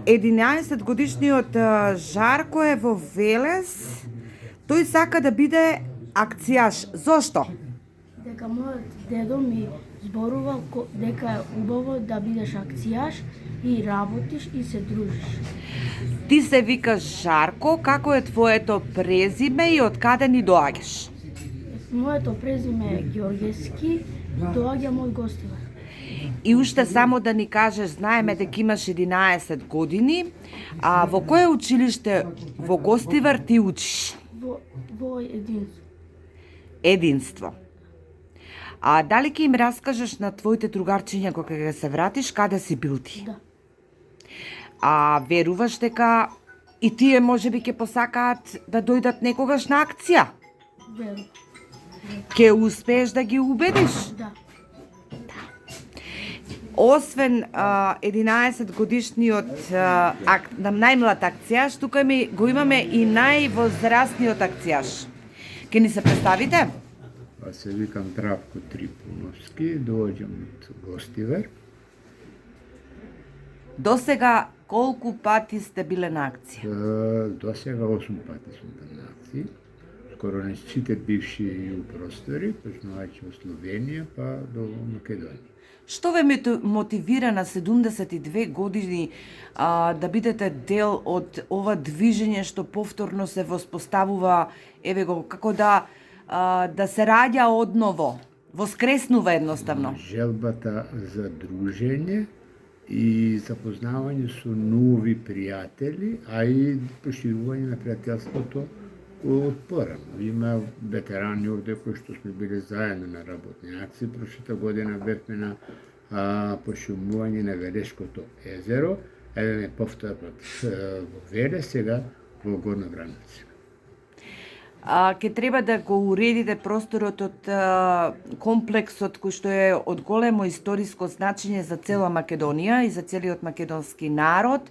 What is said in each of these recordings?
11-годишниот Жарко е во Велес. Тој сака да биде акцијаш. Зошто? Дека мојот дедо ми зборувал дека е убаво да бидеш акцијаш и работиш и се дружиш. Ти се викаш Жарко, како е твоето презиме и од каде ни доаѓаш? Моето презиме е Ѓорѓевски, доаѓам од Гостивар. И уште само да ни кажеш, знаеме дека имаш 11 години, а во кое училиште во Гостивар ти учиш? Во единство. Единство. А дали ќе им раскажеш на твоите другарчиња кога ќе се вратиш, каде си бил ти? Да. А веруваш дека и тие можеби ќе посакаат да дојдат некогаш на акција? Верувам. Ќе успееш да ги убедиш? Да. Освен 11 годишниот најмлад акцијаш, тука го имаме и највозрастниот акцијаш. Ке ни се представите? Аз се викам Здравко Трипуновски, доаѓам од Гостивар. До сега колку пати сте биле на акција? До сега 8 пати сум бил на акции. Скоро не сите бивши ЮГ простори, почнувајќи од Словенија па до Македонија. Што ве мотивира на 72 години да бидете дел од ова движење што повторно се воспоставува, еве го, како да се раѓа одново, воскреснува едноставно? Желбата за дружење и запознавање со нови пријатели, а и проширување на пријателството од порано. Има ветерани овде кои што сме биле заедно на работни акции. Прошлата година бевме на пошумување на Велешкото езеро, еден е повторот во Велес, сега во Горна Враница. Ке треба да го уредите просторот од комплексот кој што е од големо историско значење за цела Македонија и за целиот македонски народ.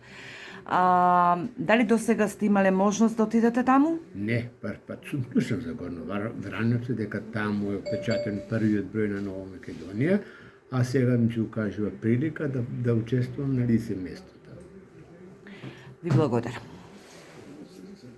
Дали до сега сте имале можност да отидете таму? Не, прв пат сум слушал за Горна Враница, дека таму е печатен првиот број на Нова Македонија, а сега ми се укажува прилика да учествувам на лице местото. Ви благодарам.